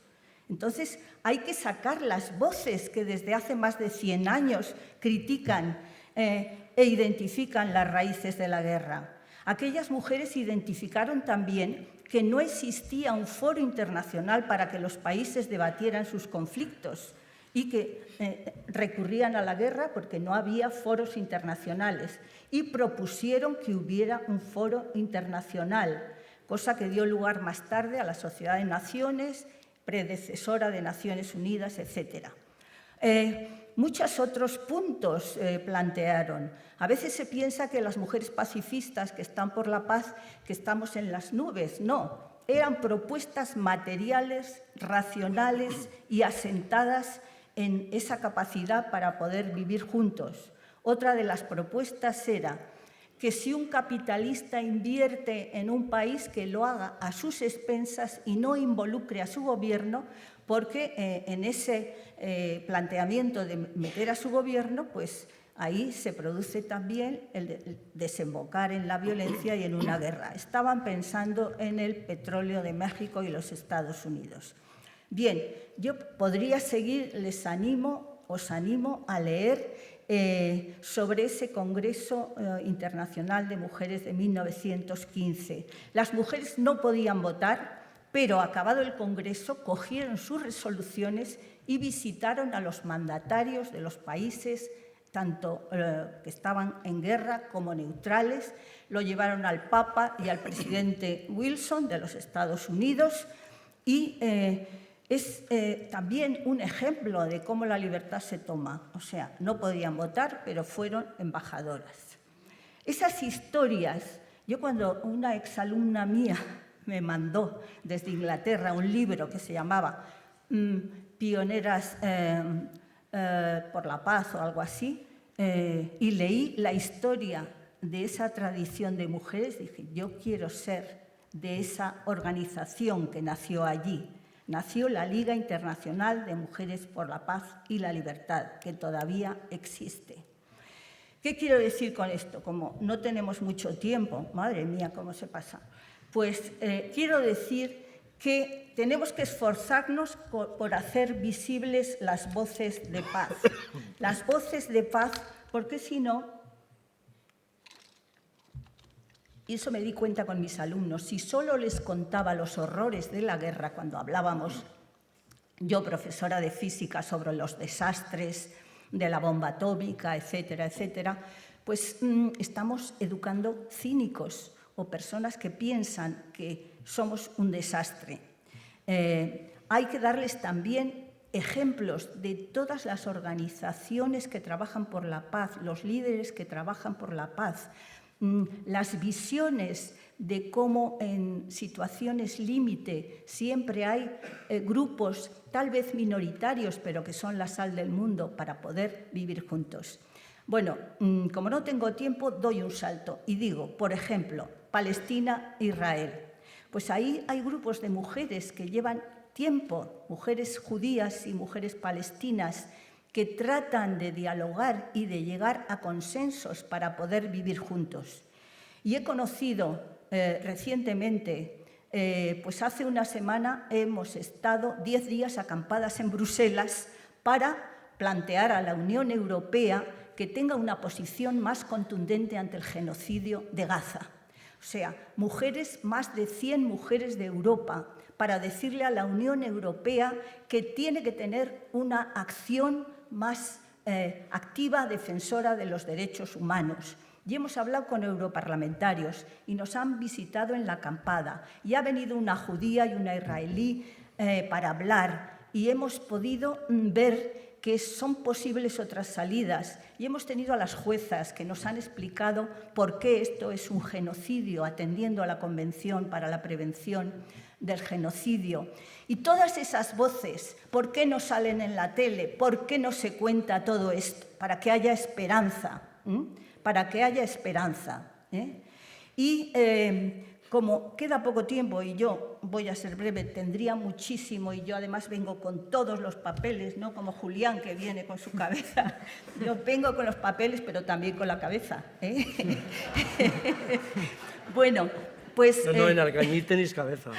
Entonces, hay que sacar las voces que desde hace más de 100 años critican e identifican las raíces de la guerra. Aquellas mujeres identificaron también que no existía un foro internacional para que los países debatieran sus conflictos y que recurrían a la guerra porque no había foros internacionales y propusieron que hubiera un foro internacional, cosa que dio lugar más tarde a la Sociedad de Naciones, predecesora de Naciones Unidas, etc. Muchos otros puntos plantearon. A veces se piensa que las mujeres pacifistas que están por la paz, que estamos en las nubes. No, eran propuestas materiales, racionales y asentadas en esa capacidad para poder vivir juntos. Otra de las propuestas era que si un capitalista invierte en un país, que lo haga a sus expensas y no involucre a su gobierno, porque en ese planteamiento de meter a su gobierno, pues ahí se produce también el desembocar en la violencia y en una guerra. Estaban pensando en el petróleo de México y los Estados Unidos. Bien, yo podría seguir, os animo a leer sobre ese Congreso Internacional de Mujeres de 1915. Las mujeres no podían votar, pero acabado el Congreso cogieron sus resoluciones y visitaron a los mandatarios de los países, tanto que estaban en guerra como neutrales. Lo llevaron al Papa y al presidente Wilson de los Estados Unidos y es también un ejemplo de cómo la libertad se toma. O sea, no podían votar, pero fueron embajadoras. Esas historias, yo cuando una exalumna mía me mandó desde Inglaterra un libro que se llamaba Pioneras por la Paz o algo así, y leí la historia de esa tradición de mujeres, dije, yo quiero ser de esa organización que nació allí. Nació la Liga Internacional de Mujeres por la Paz y la Libertad, que todavía existe. ¿Qué quiero decir con esto? Como no tenemos mucho tiempo, madre mía, cómo se pasa, pues quiero decir que tenemos que esforzarnos por hacer visibles las voces de paz. Las voces de paz, porque si no, y eso me di cuenta con mis alumnos, si solo les contaba los horrores de la guerra cuando hablábamos, yo profesora de física, sobre los desastres de la bomba atómica, etcétera, etcétera, pues estamos educando cínicos o personas que piensan que somos un desastre. Hay que darles también ejemplos de todas las organizaciones que trabajan por la paz, los líderes que trabajan por la paz, las visiones de cómo en situaciones límite siempre hay grupos tal vez minoritarios, pero que son la sal del mundo para poder vivir juntos. Bueno, como no tengo tiempo, doy un salto y digo, por ejemplo, Palestina-Israel. Pues ahí hay grupos de mujeres que llevan tiempo, mujeres judías y mujeres palestinas, que tratan de dialogar y de llegar a consensos para poder vivir juntos. Y he conocido recientemente, pues hace una semana hemos estado 10 días acampadas en Bruselas para plantear a la Unión Europea que tenga una posición más contundente ante el genocidio de Gaza. O sea, mujeres, más de 100 mujeres de Europa, para decirle a la Unión Europea que tiene que tener una acción más activa, defensora de los derechos humanos. Y hemos hablado con europarlamentarios y nos han visitado en la acampada. Y ha venido una judía y una israelí para hablar y hemos podido ver que son posibles otras salidas. Y hemos tenido a las juezas que nos han explicado por qué esto es un genocidio, atendiendo a la Convención para la Prevención del Genocidio. Y todas esas voces, ¿por qué no salen en la tele? ¿Por qué no se cuenta todo esto? Para que haya esperanza, para que haya esperanza. Y como queda poco tiempo y yo voy a ser breve, tendría muchísimo, y yo además vengo con todos los papeles, no como Julián, que viene con su cabeza. Yo vengo con los papeles, pero también con la cabeza, ¿eh? Bueno, pues... No, en Alcañiz tenéis cabeza.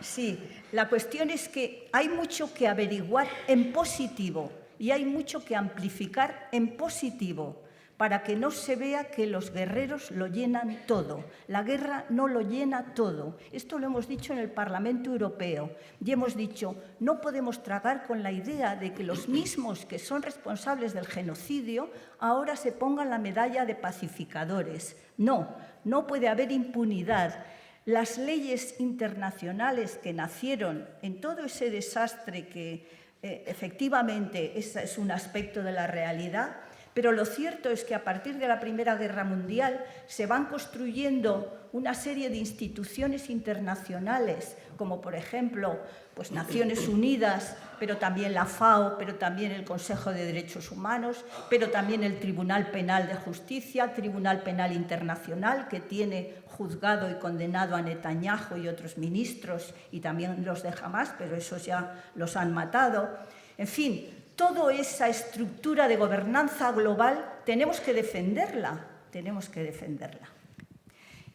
Sí, la cuestión es que hay mucho que averiguar en positivo y hay mucho que amplificar en positivo, para que no se vea que los guerreros lo llenan todo. La guerra no lo llena todo. Esto lo hemos dicho en el Parlamento Europeo y hemos dicho, no podemos tragar con la idea de que los mismos que son responsables del genocidio ahora se pongan la medalla de pacificadores. No, no puede haber impunidad. Las leyes internacionales que nacieron en todo ese desastre que efectivamente es un aspecto de la realidad, pero lo cierto es que a partir de la Primera Guerra Mundial se van construyendo una serie de instituciones internacionales, como por ejemplo pues Naciones Unidas, pero también la FAO, pero también el Consejo de Derechos Humanos, pero también el Tribunal Penal de Justicia, Tribunal Penal Internacional, que tiene juzgado y condenado a Netanyahu y otros ministros, y también los de Hamás, pero esos ya los han matado. En fin, toda esa estructura de gobernanza global tenemos que defenderla,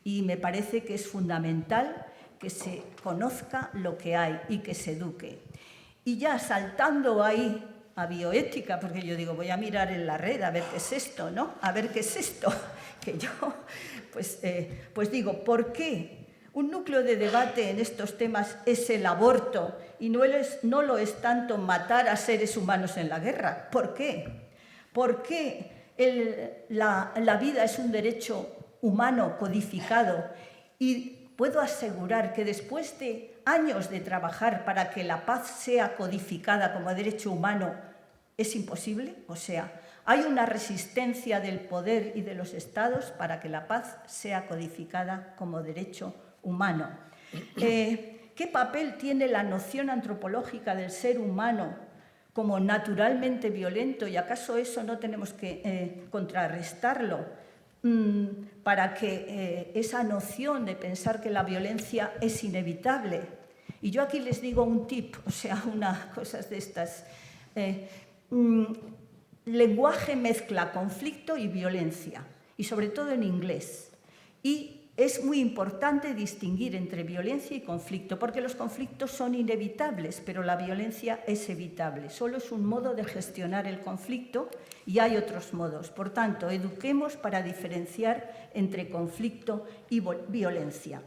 Y me parece que es fundamental que se conozca lo que hay y que se eduque. Y ya saltando ahí a bioética, porque yo digo, voy a mirar en la red a ver qué es esto, ¿no? A ver qué es esto, que yo, pues digo, ¿por qué? Un núcleo de debate en estos temas es el aborto y no lo es tanto matar a seres humanos en la guerra. ¿Por qué? ¿Por qué la vida es un derecho humano codificado? Y puedo asegurar que después de años de trabajar para que la paz sea codificada como derecho humano, es imposible. O sea, hay una resistencia del poder y de los estados para que la paz sea codificada como derecho humano. ¿Qué papel tiene la noción antropológica del ser humano como naturalmente violento? ¿Y acaso eso no tenemos que contrarrestarlo para que esa noción de pensar que la violencia es inevitable? Y yo aquí les digo un tip, o sea, cosas de estas. Lenguaje mezcla conflicto y violencia, y sobre todo en inglés. Y es muy importante distinguir entre violencia y conflicto, porque los conflictos son inevitables, pero la violencia es evitable. Solo es un modo de gestionar el conflicto y hay otros modos. Por tanto, eduquemos para diferenciar entre conflicto y violencia.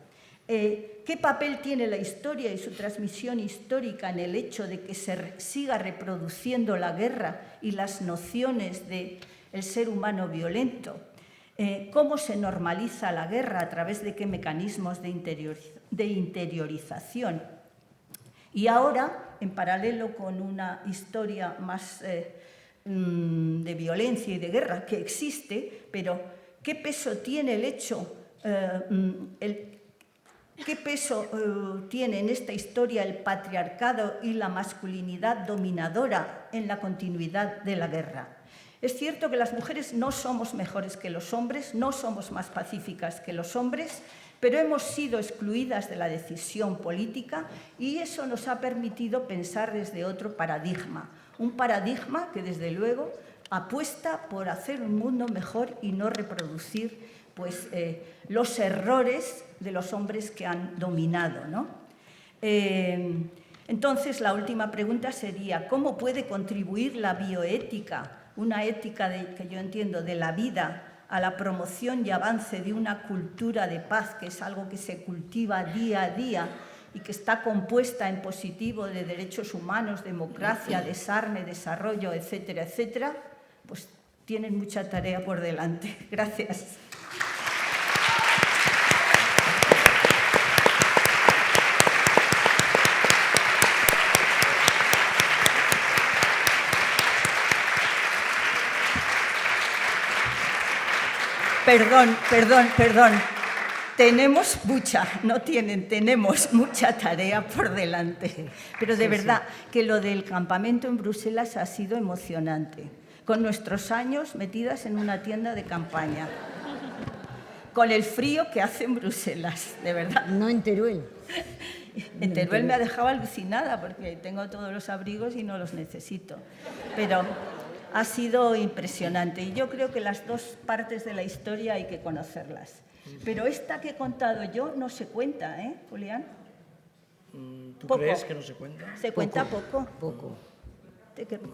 ¿Qué papel tiene la historia y su transmisión histórica en el hecho de que se siga reproduciendo la guerra y las nociones del ser humano violento? ¿Cómo se normaliza la guerra? ¿A través de qué mecanismos de interiorización? Y ahora, en paralelo con una historia más de violencia y de guerra que existe, pero ¿qué peso tiene el hecho, qué peso tiene en esta historia el patriarcado y la masculinidad dominadora en la continuidad de la guerra? Es cierto que las mujeres no somos mejores que los hombres, no somos más pacíficas que los hombres, pero hemos sido excluidas de la decisión política y eso nos ha permitido pensar desde otro paradigma. Un paradigma que, desde luego, apuesta por hacer un mundo mejor y no reproducir los errores de los hombres que han dominado, ¿no? Entonces, la última pregunta sería, ¿cómo puede contribuir la bioética, una ética que yo entiendo de la vida, a la promoción y avance de una cultura de paz, que es algo que se cultiva día a día y que está compuesta en positivo de derechos humanos, democracia, desarme, desarrollo, etcétera, etcétera? Pues tienen mucha tarea por delante. Gracias. Perdón. Tenemos mucha tarea por delante. Pero de verdad que lo del campamento en Bruselas ha sido emocionante. Con nuestros años metidas en una tienda de campaña. con el frío que hace en Bruselas, de verdad. No en Teruel. En Teruel me ha dejado alucinada porque tengo todos los abrigos y no los necesito. Pero ha sido impresionante y yo creo que las dos partes de la historia hay que conocerlas. Pero esta que he contado yo no se cuenta, ¿eh, Julián? ¿Tú Poco. crees que no se cuenta? Se cuenta poco. Poco.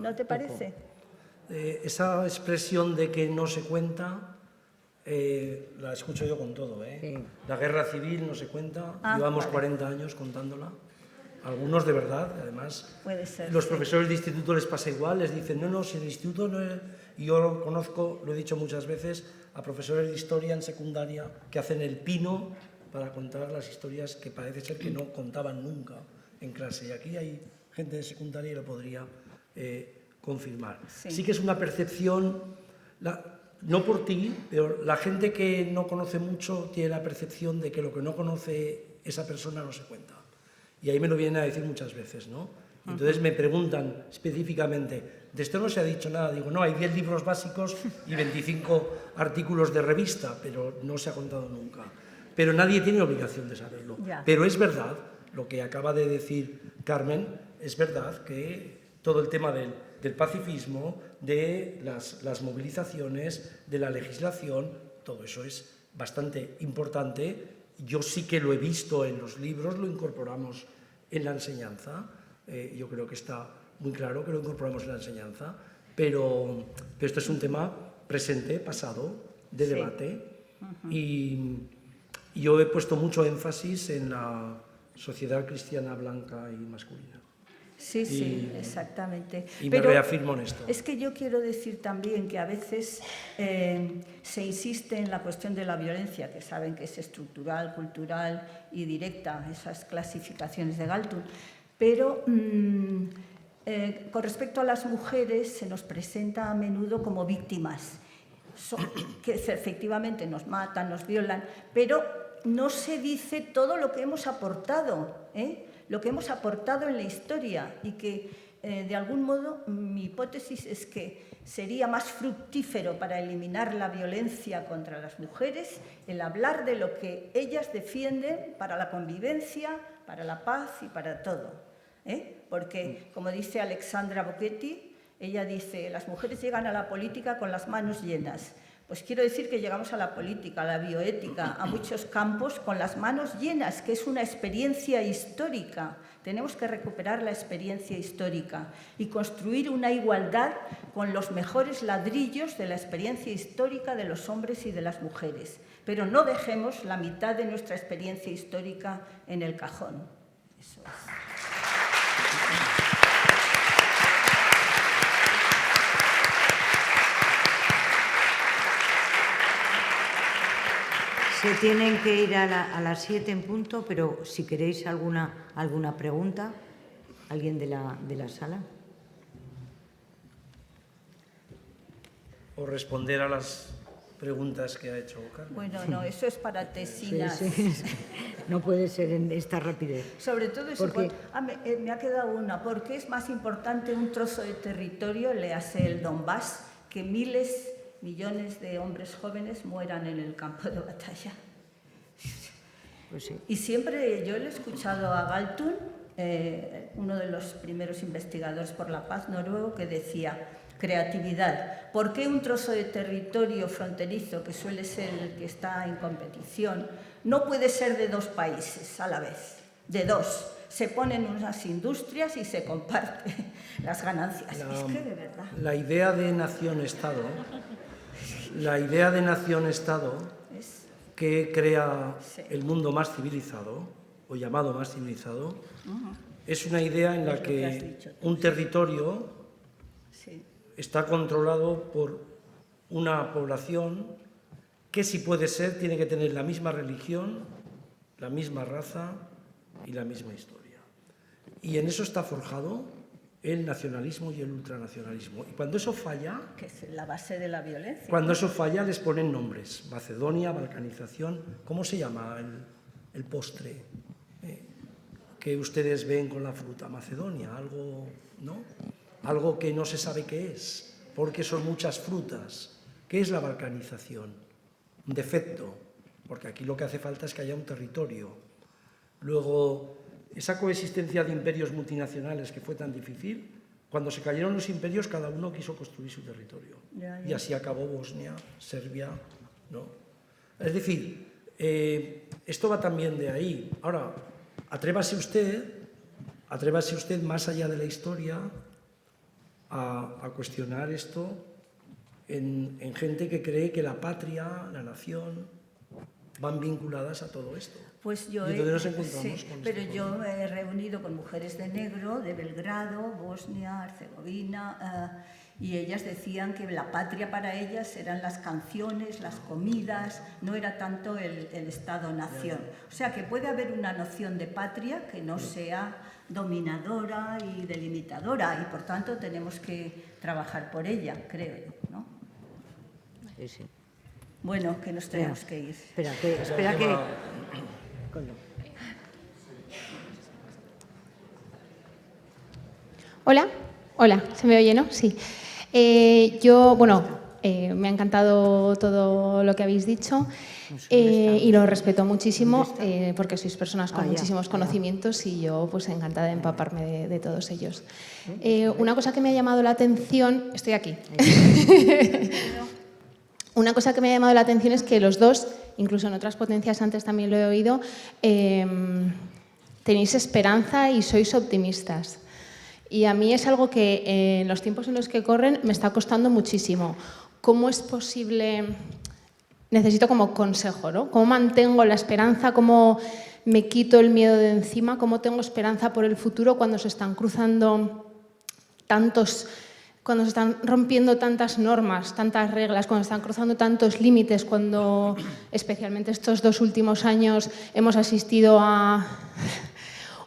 ¿No te parece? Esa expresión de que no se cuenta, la escucho yo con todo. Sí. La guerra civil no se cuenta, Ah, llevamos vale. 40 años contándola. Algunos de verdad, además. Puede ser. Los sí. profesores de instituto les pasa igual, les dicen, no, si el instituto no es... Y yo lo conozco, lo he dicho muchas veces, a profesores de historia en secundaria que hacen el pino para contar las historias que parece ser que no contaban nunca en clase. Y aquí hay gente de secundaria y lo podría confirmar. Sí. Sí que es una percepción, no por ti, pero la gente que no conoce mucho tiene la percepción de que lo que no conoce esa persona no se cuenta. Y ahí me lo vienen a decir muchas veces, ¿no? Entonces me preguntan específicamente, de esto no se ha dicho nada. Digo, no, hay 10 libros básicos y 25 artículos de revista, pero no se ha contado nunca. Pero nadie tiene obligación de saberlo. Ya. Pero es verdad, lo que acaba de decir Carmen, es verdad que todo el tema del pacifismo, de las movilizaciones, de la legislación, todo eso es bastante importante. Yo sí que lo he visto en los libros, lo incorporamos en la enseñanza. Yo creo que está muy claro que lo incorporamos en la enseñanza, pero esto es un tema presente, pasado, de Sí. debate. Y yo he puesto mucho énfasis en la sociedad cristiana blanca y masculina. Sí, sí, exactamente. Y me reafirmo en esto. Es que yo quiero decir también que a veces se insiste en la cuestión de la violencia, que saben que es estructural, cultural y directa, esas clasificaciones de Galtung, pero con respecto a las mujeres se nos presenta a menudo como víctimas, que efectivamente nos matan, nos violan, pero no se dice todo lo que hemos aportado, lo que hemos aportado en la historia y que, de algún modo, mi hipótesis es que sería más fructífero para eliminar la violencia contra las mujeres el hablar de lo que ellas defienden para la convivencia, para la paz y para todo. Porque, como dice Alexandra Bocchetti, ella dice, las mujeres llegan a la política con las manos llenas. Pues quiero decir que llegamos a la política, a la bioética, a muchos campos con las manos llenas, que es una experiencia histórica. Tenemos que recuperar la experiencia histórica y construir una igualdad con los mejores ladrillos de la experiencia histórica de los hombres y de las mujeres. Pero no dejemos la mitad de nuestra experiencia histórica en el cajón. Eso es. Se tienen que ir a las 7 en punto, pero si queréis alguna pregunta, ¿alguien de la sala? O responder a las preguntas que ha hecho Carmen. Bueno, no, eso es para tesinas. Sí. No puede ser en esta rapidez. Sobre todo eso, ¿Por qué? me ha quedado una. ¿Por qué es más importante un trozo de territorio, léase el Donbass, que millones de hombres jóvenes mueran en el campo de batalla? Pues sí. Y siempre yo le he escuchado a Galtung, uno de los primeros investigadores por la paz noruego, que decía, creatividad. ¿Por qué un trozo de territorio fronterizo, que suele ser el que está en competición, no puede ser de dos países a la vez? De dos. Se ponen unas industrias y se comparten las ganancias. Es que de verdad. La idea de nación-estado, que crea el mundo más civilizado, o llamado más civilizado, es una idea en la Es lo que has que dicho tú, un sí. territorio Sí. está controlado por una población que, si puede ser, tiene que tener la misma religión, la misma raza y la misma historia. Y en eso está forjado el nacionalismo y el ultranacionalismo. Y cuando eso falla, Que es la base de la violencia. cuando eso falla, les ponen nombres. Macedonia, balcanización. ¿Cómo se llama el postre que ustedes ven con la fruta? Macedonia, algo, ¿no? Algo que no se sabe qué es, porque son muchas frutas. ¿Qué es la balcanización? Un defecto. porque aquí lo que hace falta es que haya un territorio. Luego, esa coexistencia de imperios multinacionales que fue tan difícil, cuando se cayeron los imperios, cada uno quiso construir su territorio. Y así acabó Bosnia, Serbia, ¿no? Es decir, esto va también de ahí. Ahora, atrévase usted, más allá de la historia, a cuestionar esto en gente que cree que la patria, la nación, van vinculadas a todo esto. Pues yo ¿Y dónde nos encontramos sí, con pero esto? yo me he reunido con mujeres de negro, de Belgrado, Bosnia, Herzegovina, y ellas decían que la patria para ellas eran las canciones, las comidas, no era tanto el Estado-nación. O sea que puede haber una noción de patria que no sea dominadora y delimitadora, y por tanto tenemos que trabajar por ella, creo yo, ¿no? Sí, sí. Bueno, que nos tenemos que ir. Espera que... Hola, ¿se me oye, no? Sí. Me ha encantado todo lo que habéis dicho y lo respeto muchísimo porque sois personas con muchísimos conocimientos y yo pues encantada de empaparme de todos ellos. Una cosa que me ha llamado la atención... Estoy aquí. Una cosa que me ha llamado la atención es que los dos, incluso en otras potencias antes también lo he oído, tenéis esperanza y sois optimistas. Y a mí es algo que en los tiempos en los que corren me está costando muchísimo. ¿Cómo es posible? Necesito como consejo, ¿no? ¿Cómo mantengo la esperanza? ¿Cómo me quito el miedo de encima? ¿Cómo tengo esperanza por el futuro cuando se están cruzando cuando se están rompiendo tantas normas, tantas reglas, cuando se están cruzando tantos límites, cuando especialmente estos 2 últimos años hemos asistido a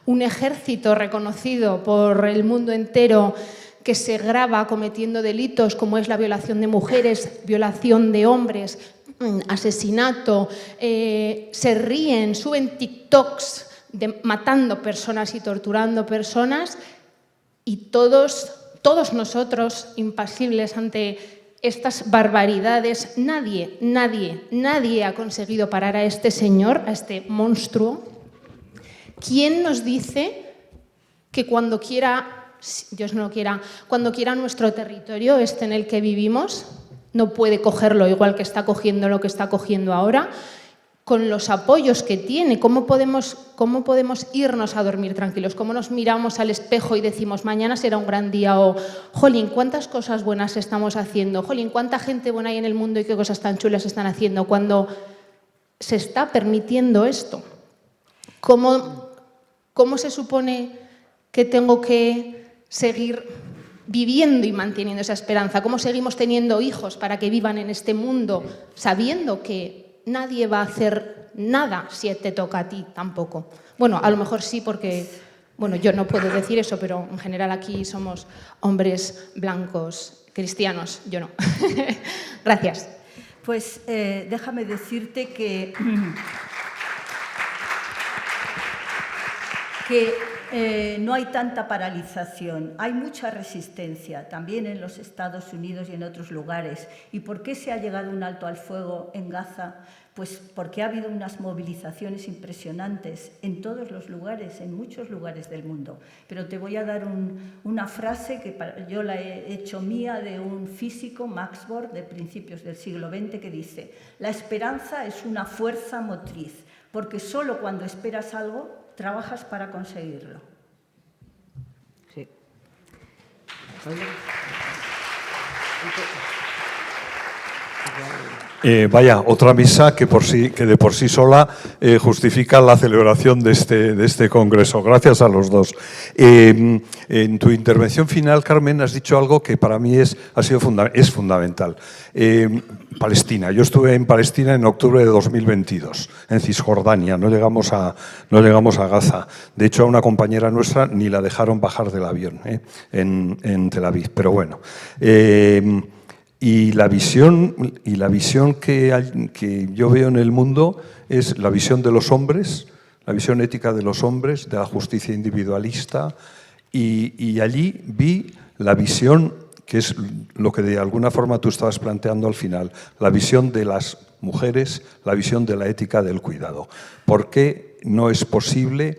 un ejército reconocido por el mundo entero que se graba cometiendo delitos como es la violación de mujeres, violación de hombres, asesinato, se ríen, suben TikToks matando personas y torturando personas y todos nosotros impasibles ante estas barbaridades, nadie ha conseguido parar a este señor, a este monstruo. ¿Quién nos dice que cuando quiera, Dios no lo quiera, cuando quiera nuestro territorio, este en el que vivimos, no puede cogerlo igual que está cogiendo lo que está cogiendo ahora? Con los apoyos que tiene, ¿cómo podemos irnos a dormir tranquilos? ¿Cómo nos miramos al espejo y decimos, mañana será un gran día? O, jolín, ¿cuántas cosas buenas estamos haciendo? Jolín, ¿cuánta gente buena hay en el mundo y qué cosas tan chulas están haciendo? Cuando se está permitiendo esto, ¿cómo se supone que tengo que seguir viviendo y manteniendo esa esperanza? ¿Cómo seguimos teniendo hijos para que vivan en este mundo sabiendo que nadie va a hacer nada si te toca a ti tampoco? Bueno, a lo mejor sí porque, bueno, yo no puedo decir eso, pero en general aquí somos hombres blancos, cristianos, yo no. Gracias. Pues déjame decirte que no hay tanta paralización, hay mucha resistencia, también en los Estados Unidos y en otros lugares. ¿Y por qué se ha llegado a un alto al fuego en Gaza? Pues porque ha habido unas movilizaciones impresionantes en todos los lugares, en muchos lugares del mundo. Pero te voy a dar una frase que yo la he hecho mía de un físico, Max Born, de principios del siglo XX, que dice: la esperanza es una fuerza motriz, porque solo cuando esperas algo trabajas para conseguirlo. Sí. Vaya, otra misa que de por sí sola justifica la celebración de este congreso. Gracias a los dos. En tu intervención final, Carmen, has dicho algo que para mí es fundamental. Palestina. Yo estuve en Palestina en octubre de 2022, en Cisjordania. No llegamos a Gaza. De hecho, a una compañera nuestra ni la dejaron bajar del avión en Tel Aviv. Pero bueno. Y la visión que yo veo en el mundo es la visión de los hombres, la visión ética de los hombres, de la justicia individualista, y allí vi la visión, que es lo que de alguna forma tú estabas planteando al final, la visión de las mujeres, la visión de la ética del cuidado. ¿Por qué no es posible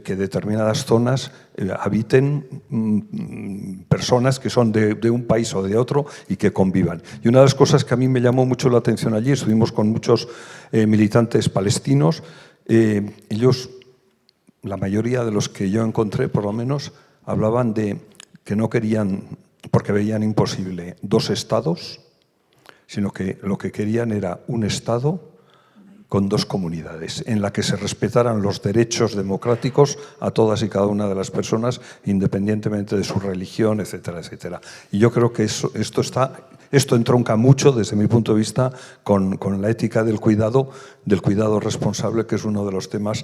que determinadas zonas habiten personas que son de un país o de otro y que convivan? Y una de las cosas que a mí me llamó mucho la atención allí, estuvimos con muchos militantes palestinos, ellos, la mayoría de los que yo encontré por lo menos, hablaban de que no querían, porque veían imposible, 2 estados, sino que lo que querían era un estado con 2 comunidades, en la que se respetaran los derechos democráticos a todas y cada una de las personas, independientemente de su religión, etcétera, etcétera. Y yo creo que esto entronca mucho, desde mi punto de vista, con la ética del cuidado responsable, que es uno de los temas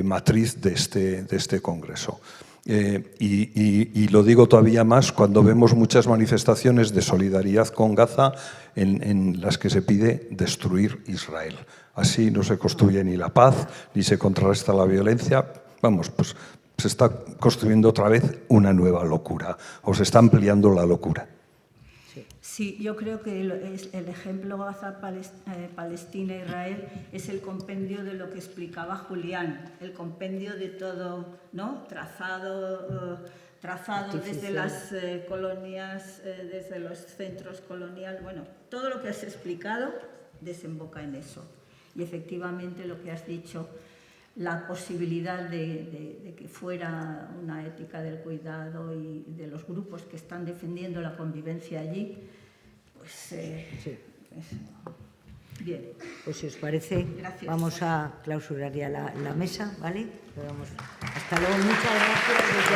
matriz de este Congreso. Y lo digo todavía más cuando vemos muchas manifestaciones de solidaridad con Gaza en las que se pide destruir Israel. Así no se construye ni la paz, ni se contrarresta la violencia. Vamos, pues se está construyendo otra vez una nueva locura, o se está ampliando la locura. Sí, yo creo que el ejemplo Gaza-Palestina-Israel es el compendio de lo que explicaba Julián, el compendio de todo, ¿no? Trazado desde las colonias, desde los centros coloniales. Bueno, todo lo que has explicado desemboca en eso. Y efectivamente lo que has dicho, la posibilidad de que fuera una ética del cuidado y de los grupos que están defendiendo la convivencia allí, pues sí. Bien. Pues si os parece, Gracias. vamos a clausurar ya la mesa, ¿vale? Hasta luego, muchas gracias.